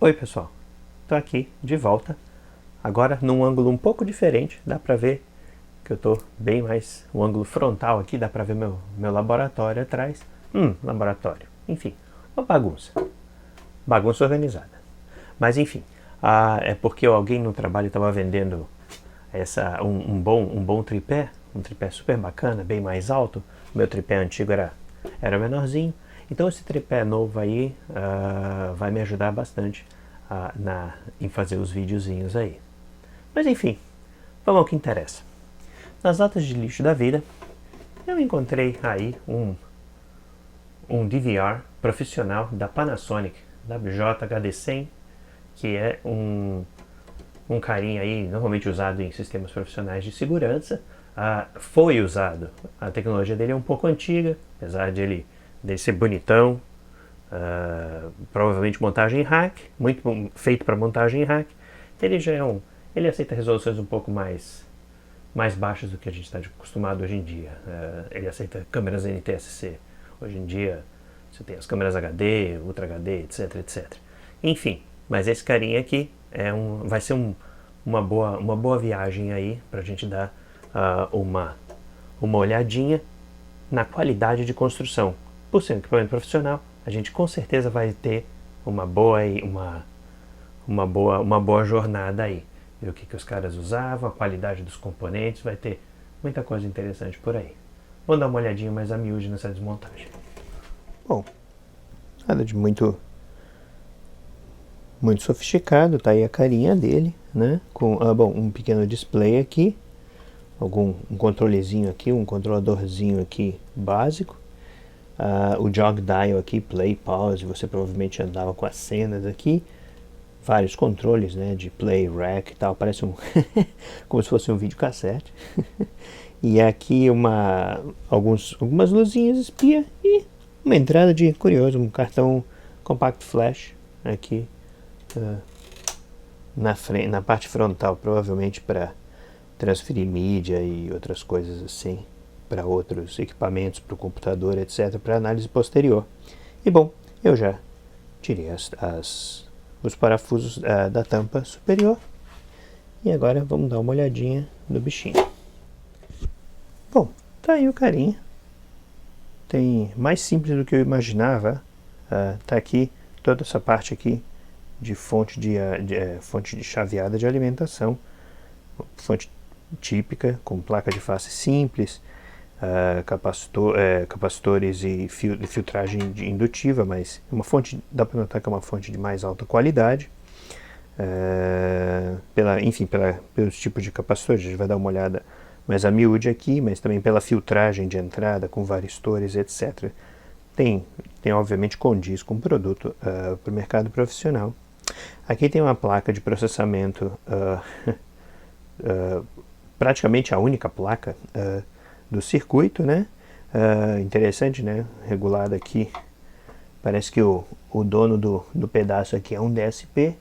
Oi pessoal, estou aqui de volta, agora num ângulo um pouco diferente, dá pra ver que eu estou bem mais, o ângulo frontal aqui, dá pra ver meu laboratório atrás. Laboratório, enfim, uma bagunça organizada. Mas enfim, é porque alguém no trabalho estava vendendo um bom tripé, um tripé super bacana, bem mais alto. Meu tripé antigo era menorzinho, então esse tripé novo aí vai me ajudar bastante em fazer os videozinhos aí. Mas enfim, vamos ao que interessa. Nas notas de lixo da vida, eu encontrei aí um DVR profissional da Panasonic, WJ-HD100, que é um carinha aí normalmente usado em sistemas profissionais de segurança. Foi usado, a tecnologia dele é um pouco antiga, apesar de ele ser bonitão, provavelmente montagem hack, muito feito para montagem hack. Ele já é ele aceita resoluções um pouco mais baixas do que a gente está acostumado hoje em dia. Ele aceita câmeras NTSC. Hoje em dia você tem as câmeras HD, Ultra HD, etc, etc. Enfim, mas esse carinha aqui vai ser uma boa viagem aí para a gente dar uma olhadinha na qualidade de construção. Por ser um equipamento profissional, a gente com certeza vai ter uma boa jornada aí. Ver o que os caras usavam, a qualidade dos componentes, vai ter muita coisa interessante por aí. Vamos dar uma olhadinha mais a miúde nessa desmontagem. Bom, nada de muito sofisticado, tá aí a carinha dele, né? Com um pequeno display aqui, um controlezinho aqui, um controladorzinho aqui básico. O jog dial aqui, play, pause, você provavelmente andava com as cenas aqui. Vários controles, né, de play, rec e tal, parece como se fosse um videocassete. E aqui algumas luzinhas espia e uma entrada de curioso, um cartão compact flash aqui na parte frontal, provavelmente para transferir mídia e outras coisas assim para outros equipamentos, para o computador, etc, para análise posterior. E bom, eu já tirei os parafusos da tampa superior e agora vamos dar uma olhadinha no bichinho. Bom, tá aí o carinha, tem mais simples do que eu imaginava. Tá aqui toda essa parte aqui de fonte de chaveada de alimentação, fonte típica com placa de face simples, capacitores e filtragem indutiva, mas uma fonte, dá para notar que é uma fonte de mais alta qualidade. Pelos tipos de capacitores, a gente vai dar uma olhada mais a miúde aqui, mas também pela filtragem de entrada com varistores, etc. Tem obviamente condiz com o produto para o mercado profissional. Aqui tem uma placa de processamento, praticamente a única placa do circuito, né? Interessante, né? Regulada aqui. Parece que o dono do pedaço aqui é um DSP,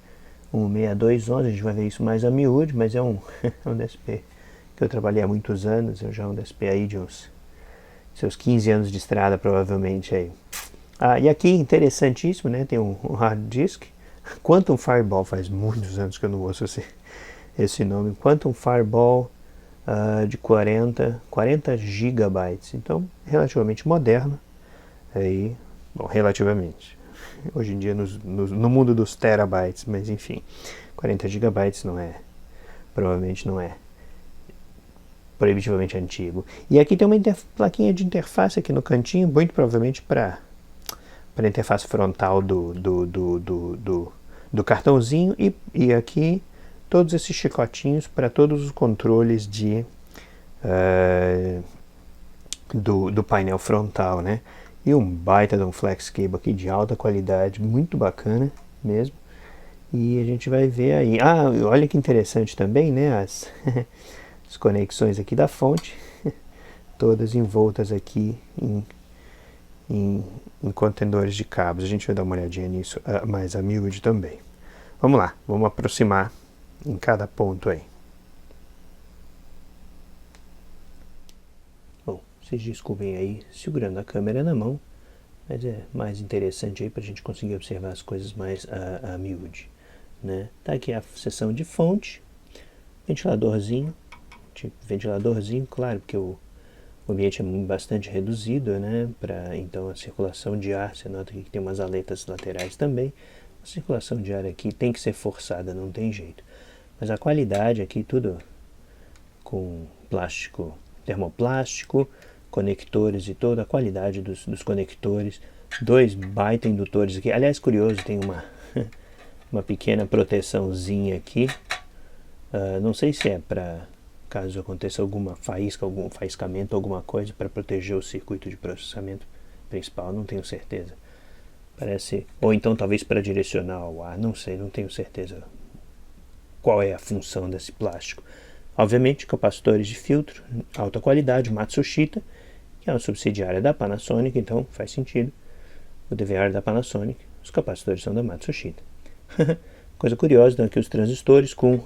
um 6211, a gente vai ver isso mais a miúde, mas é um DSP que eu trabalhei há muitos anos, eu já um DSP aí de seus 15 anos de estrada, provavelmente aí. E aqui, interessantíssimo, né? Tem um hard disk, Quantum Fireball, faz muitos anos que eu não ouço esse nome, Quantum Fireball de 40 gigabytes, então relativamente moderno, aí, bom, relativamente, hoje em dia no mundo dos terabytes, mas enfim, 40 gigabytes provavelmente não é proibitivamente antigo. E aqui tem uma plaquinha de interface aqui no cantinho, muito provavelmente para a interface frontal do cartãozinho, e aqui todos esses chicotinhos para todos os controles do painel frontal, né? E um baita de um flex cable aqui de alta qualidade, muito bacana mesmo. E a gente vai ver aí. Olha que interessante também, né? As conexões aqui da fonte, todas envoltas aqui em contendores de cabos. A gente vai dar uma olhadinha nisso mais a miúde também. Vamos lá, vamos aproximar em cada ponto aí. Bom, vocês desculpem aí, segurando a câmera na mão, mas é mais interessante aí para a gente conseguir observar as coisas mais a miúde, né? Tá aqui a seção de fonte, ventiladorzinho, claro, porque o ambiente é bastante reduzido, né? Então a circulação de ar, você nota aqui que tem umas aletas laterais também. A circulação de ar aqui tem que ser forçada, não tem jeito. Mas a qualidade aqui, tudo com plástico, termoplástico, conectores e toda a qualidade dos conectores. 2 baita indutores aqui. Aliás, curioso, tem uma pequena proteçãozinha aqui. Não sei se é para caso aconteça alguma faísca, algum faiscamento, alguma coisa para proteger o circuito de processamento principal, não tenho certeza. Parece, ou então talvez para direcionar o ar, não sei, não tenho certeza qual é a função desse plástico. Obviamente, capacitores de filtro, alta qualidade, Matsushita, que é uma subsidiária da Panasonic, então faz sentido. O DVR da Panasonic, os capacitores são da Matsushita. Coisa curiosa, então aqui os transistores com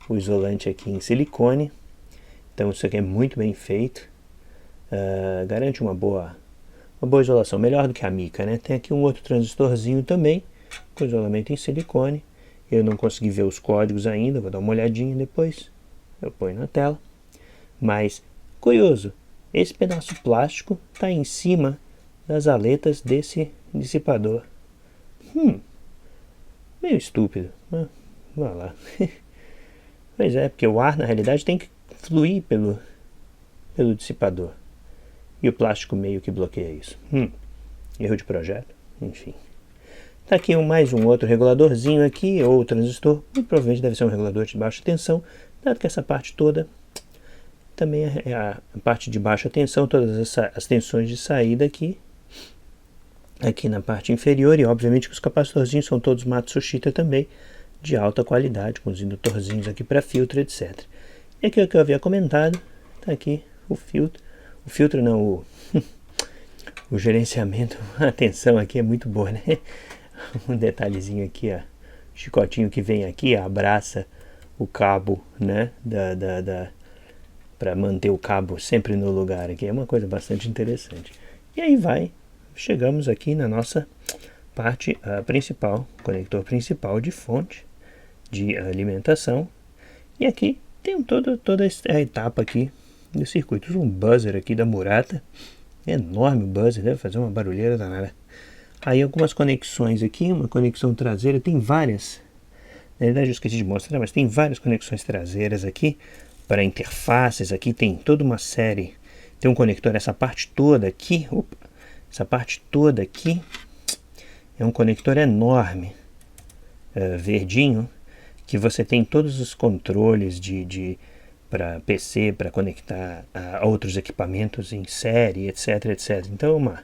o isolante aqui em silicone. Então isso aqui é muito bem feito. Garante uma boa isolação, melhor do que a mica, né? Tem aqui um outro transistorzinho também, com isolamento em silicone. Eu não consegui ver os códigos ainda, vou dar uma olhadinha depois. Eu ponho na tela. Mas, curioso, esse pedaço plástico está em cima das aletas desse dissipador. Meio estúpido, mas vai lá. Pois é, porque o ar na realidade tem que fluir pelo dissipador. E o plástico meio que bloqueia isso. Erro de projeto, enfim. Tá aqui mais um outro reguladorzinho aqui, ou transistor. Muito provavelmente deve ser um regulador de baixa tensão, dado que essa parte toda também é a parte de baixa tensão, todas as tensões de saída aqui na parte inferior, e obviamente que os capacitorzinhos são todos Matsushita também, de alta qualidade, com os indutorzinhos aqui para filtro, etc. E aqui é o que eu havia comentado, tá aqui o filtro não, o gerenciamento, a tensão aqui é muito boa, né? Um detalhezinho aqui, ó, chicotinho que vem aqui, abraça o cabo, né, para manter o cabo sempre no lugar aqui, é uma coisa bastante interessante. E aí chegamos aqui na nossa parte principal, conector principal de fonte de alimentação, e aqui tem toda a etapa aqui do circuito, um buzzer aqui da Murata, enorme o buzzer, deve fazer uma barulheira danada. Aí algumas conexões aqui, uma conexão traseira, tem várias, na verdade eu esqueci de mostrar, mas tem várias conexões traseiras aqui, para interfaces, aqui tem toda uma série, tem um conector, essa parte toda aqui, é um conector enorme, verdinho, que você tem todos os controles para PC, para conectar a outros equipamentos em série, etc, etc. Então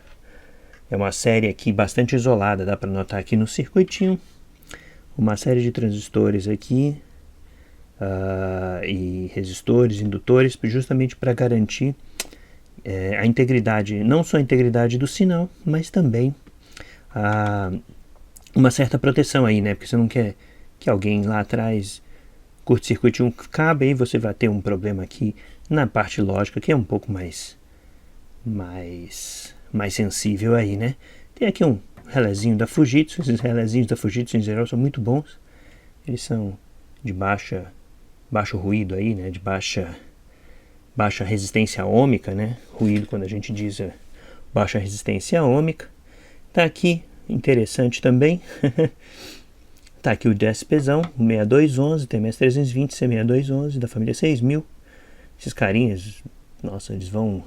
é uma série aqui bastante isolada, dá para notar aqui no circuitinho, uma série de transistores aqui, e resistores, indutores, justamente para garantir a integridade, não só a integridade do sinal, mas também uma certa proteção aí, né? Porque você não quer que alguém lá atrás curte-circuite um cabo, aí você vai ter um problema aqui na parte lógica, que é um pouco mais sensível aí, né? Tem aqui um relézinho da Fujitsu, esses relézinhos da Fujitsu em geral são muito bons, eles são de baixo ruído aí, né? De baixa resistência ohmica, né? Ruído quando a gente diz baixa resistência ohmica. Tá aqui, interessante também, tá aqui o DSPzão, o 6211, TMS320, C6211 da família 6000. Esses carinhas, nossa, eles vão...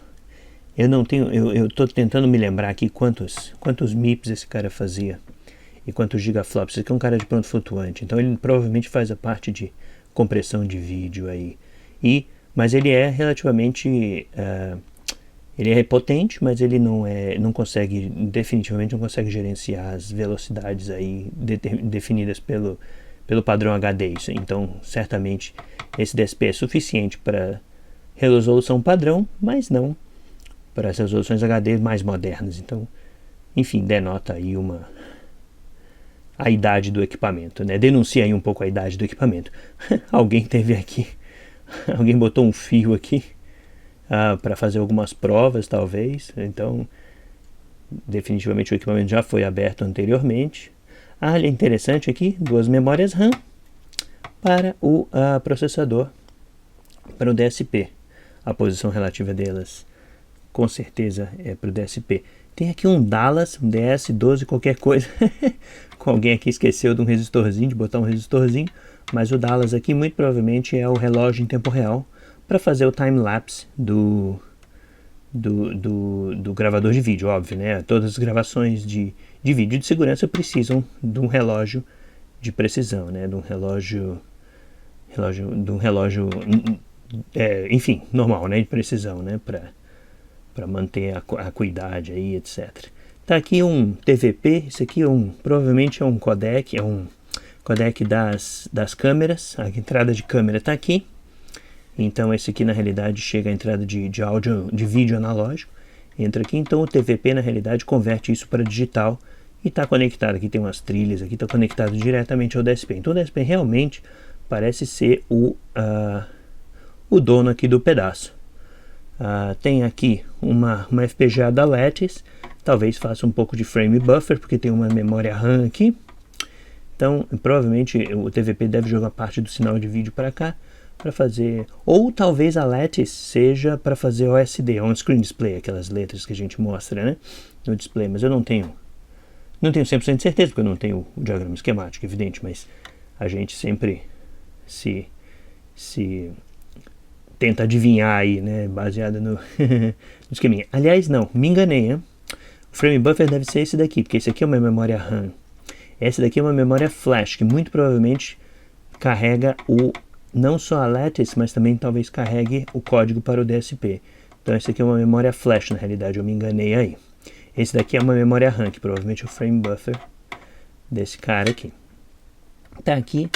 Eu tô tentando me lembrar aqui quantos MIPS esse cara fazia e quantos gigaflops. Esse aqui é um cara de pronto flutuante, então ele provavelmente faz a parte de compressão de vídeo aí. Mas ele é relativamente... ele é potente, mas ele definitivamente não consegue gerenciar as velocidades aí definidas pelo padrão HD. Então, certamente, esse DSP é suficiente para resolução padrão, mas não para as resoluções HD mais modernas. Então, enfim, denota aí a idade do equipamento, né? Denuncia aí um pouco a idade do equipamento. Alguém botou um fio aqui para fazer algumas provas, talvez. Então, definitivamente o equipamento já foi aberto anteriormente. Olha, interessante aqui, 2 memórias RAM para o processador, para o DSP. A posição relativa delas, com certeza, é para o DSP. Tem aqui um Dallas, um DS12, qualquer coisa. Com alguém aqui esqueceu de um resistorzinho, de botar um resistorzinho. Mas o Dallas aqui, muito provavelmente, é o relógio em tempo real para fazer o time-lapse do gravador de vídeo, óbvio, né? Todas as gravações de vídeo de segurança precisam de um relógio de precisão, né? De um relógio enfim, normal, né? De precisão, né? Para manter a acuidade aí, etc. Tá aqui um TVP, isso aqui provavelmente é um codec, das câmeras. A entrada de câmera está aqui. Então esse aqui na realidade chega a entrada de áudio, de vídeo analógico, entra aqui. Então o TVP na realidade converte isso para digital e está conectado. Aqui tem umas trilhas, aqui está conectado diretamente ao DSP. Então o DSP realmente parece ser o dono aqui do pedaço. Tem aqui uma FPGA da Lattice, talvez faça um pouco de frame buffer, porque tem uma memória RAM aqui. Então provavelmente o TVP deve jogar parte do sinal de vídeo para cá, para fazer, ou talvez a Lattice seja para fazer OSD, on-screen display, aquelas letras que a gente mostra, né, no display, mas eu não tenho 100% de certeza, porque eu não tenho o diagrama esquemático, evidente, mas a gente sempre se tenta adivinhar aí, né, baseado no esqueminha. Aliás, não, me enganei, né? O frame buffer deve ser esse daqui, porque esse aqui é uma memória RAM. Essa daqui é uma memória flash, que muito provavelmente carrega não só a Lattice, mas também talvez carregue o código para o DSP. Então esse aqui é uma memória flash, na realidade, eu me enganei aí. Esse daqui é uma memória RAM, que provavelmente é o frame buffer desse cara aqui. Tá aqui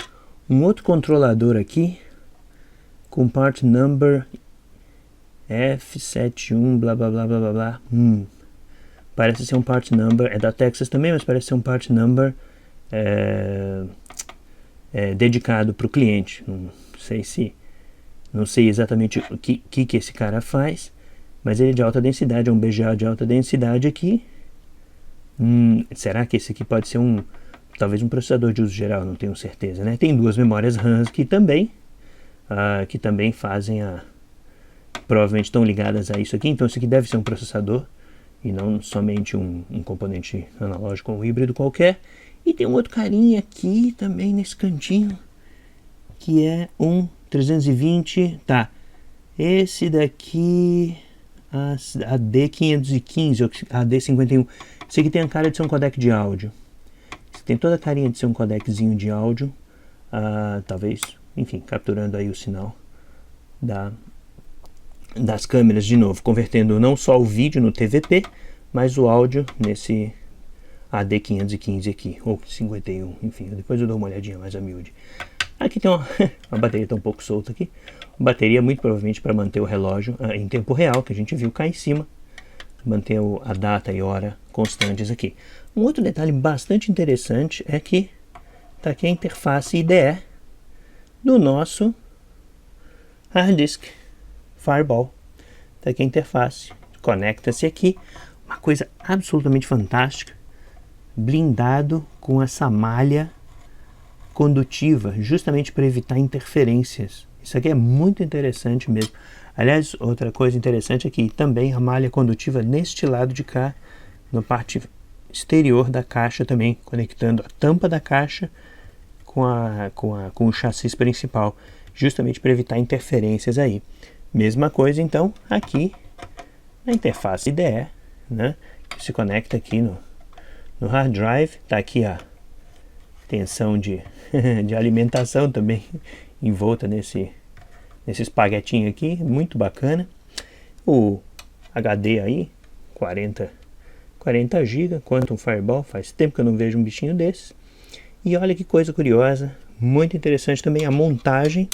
um outro controlador aqui, com part number F71, blá blá blá blá blá blá. Parece ser um part number, é da Texas também, mas parece ser um part number dedicado para o cliente. Não sei exatamente o que esse cara faz, mas ele é de alta densidade, é um BGA de alta densidade aqui. Será que esse aqui pode ser talvez um processador de uso geral? Não tenho certeza, né? Tem 2 memórias RAM aqui também, que também fazem provavelmente estão ligadas a isso aqui. Então isso aqui deve ser um processador e não somente um componente analógico ou um híbrido qualquer. E tem um outro carinha aqui também nesse cantinho, que é um 320, tá, esse daqui, a D515, a D51, esse aqui tem a cara de ser um codec de áudio, esse tem toda a carinha de ser um codeczinho de áudio, talvez, enfim, capturando aí o sinal das câmeras de novo, convertendo não só o vídeo no TVP, mas o áudio nesse AD515 aqui, ou 51, enfim, depois eu dou uma olhadinha mais a miúde. Aqui tem uma bateria tá um pouco solta aqui, bateria muito provavelmente para manter o relógio em tempo real, que a gente viu cá em cima, manter a data e hora constantes aqui. Um outro detalhe bastante interessante é que tá aqui a interface IDE do nosso hard disk Fireball. Tá aqui a interface, conecta-se aqui, uma coisa absolutamente fantástica, blindado com essa malha condutiva, justamente para evitar interferências. Isso aqui é muito interessante mesmo. Aliás, outra coisa interessante é que também a malha condutiva neste lado de cá, na parte exterior da caixa também, conectando a tampa da caixa com o chassi principal, justamente para evitar interferências aí. Mesma coisa então aqui na interface IDE, né, que se conecta aqui no hard drive. Tá aqui a tensão de alimentação também envolta nesse espaguetinho aqui, muito bacana. O HD aí, 40 GB, Quantum Fireball, faz tempo que eu não vejo um bichinho desses. E olha que coisa curiosa, muito interessante também a montagem.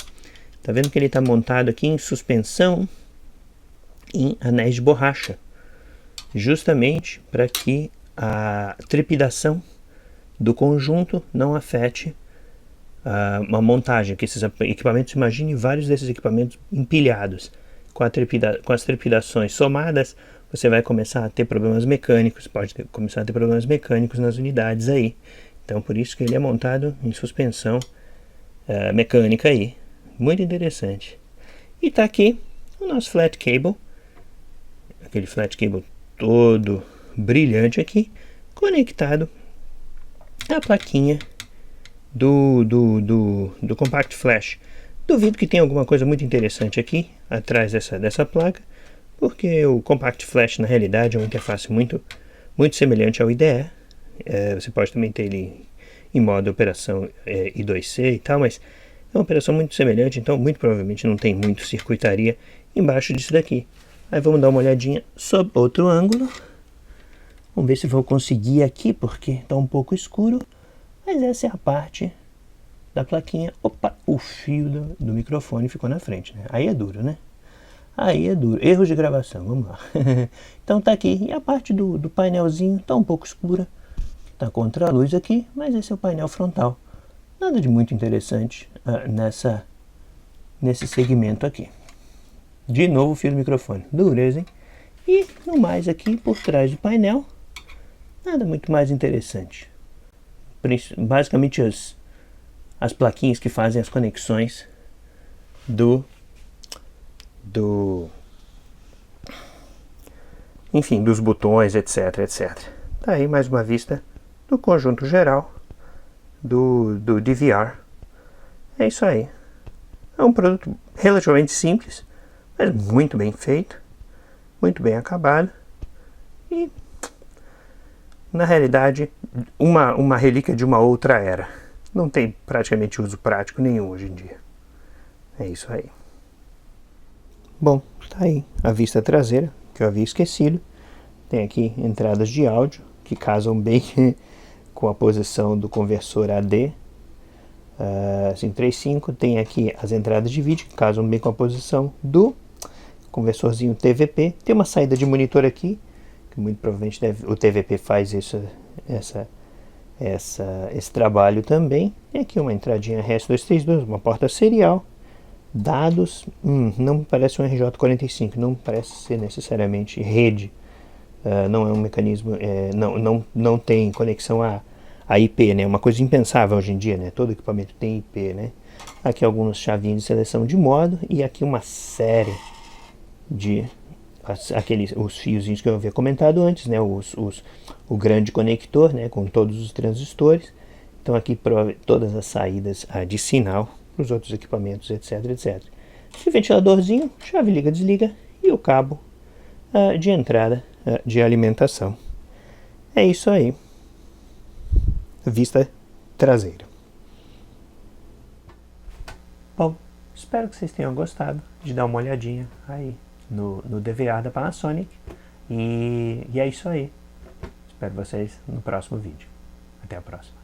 Tá vendo que ele está montado aqui em suspensão em anéis de borracha, justamente para que a trepidação do conjunto não afete uma montagem, que esses equipamentos, imagine vários desses equipamentos empilhados, com as trepidações somadas, você vai começar a ter problemas mecânicos, começar a ter problemas mecânicos nas unidades aí. Então por isso que ele é montado em suspensão mecânica aí. Muito interessante. E tá aqui o nosso flat cable, aquele flat cable todo brilhante aqui, conectado à plaquinha do Compact Flash. Duvido que tenha alguma coisa muito interessante aqui atrás dessa placa, porque o Compact Flash na realidade é uma interface muito semelhante ao IDE. Você pode também ter ele em modo operação I2C e tal, mas é uma operação muito semelhante, então muito provavelmente não tem muito circuitaria embaixo disso daqui. Aí vamos dar uma olhadinha sob outro ângulo. Vamos ver se vou conseguir aqui, porque está um pouco escuro. Mas essa é a parte da plaquinha. Opa, o fio do microfone ficou na frente, né? Aí é duro, né? Aí é duro. Erros de gravação, vamos lá. Então tá aqui. E a parte do painelzinho está um pouco escura. Está contra a luz aqui, mas esse é o painel frontal. Nada de muito interessante nesse segmento aqui. De novo o fio do microfone. Dureza, hein? E no mais aqui, por trás do painel, nada muito mais interessante. Basicamente as plaquinhas que fazem as conexões enfim, dos botões, etc, etc. Tá aí mais uma vista do conjunto geral do DVR. É isso aí. É um produto relativamente simples, mas muito bem feito, muito bem acabado e, na realidade, uma relíquia de uma outra era. Não tem praticamente uso prático nenhum hoje em dia. É isso aí. Bom, tá aí a vista traseira, que eu havia esquecido. Tem aqui entradas de áudio, que casam bem com a posição do conversor AD 535. Tem aqui as entradas de vídeo, que casam bem com a posição do conversorzinho TVP. Tem uma saída de monitor aqui, que muito provavelmente o TVP faz esse trabalho também. Tem aqui uma entradinha RS-232, uma porta serial. Dados, não parece um RJ45, não parece ser necessariamente rede. Não é um mecanismo, não tem conexão a IP, né? Uma coisa impensável hoje em dia, né? Todo equipamento tem IP, né? Aqui algumas chavinhas de seleção de modo e aqui uma série de os fiozinhos que eu havia comentado antes, né? O grande conector, né? Com todos os transistores. Então aqui todas as saídas de sinal para os outros equipamentos, etc, etc. E ventiladorzinho, chave liga, desliga e o cabo de entrada de alimentação. É isso aí. Vista traseira. Bom, espero que vocês tenham gostado de dar uma olhadinha aí no DVR da Panasonic. E é isso aí. Espero vocês no próximo vídeo. Até a próxima.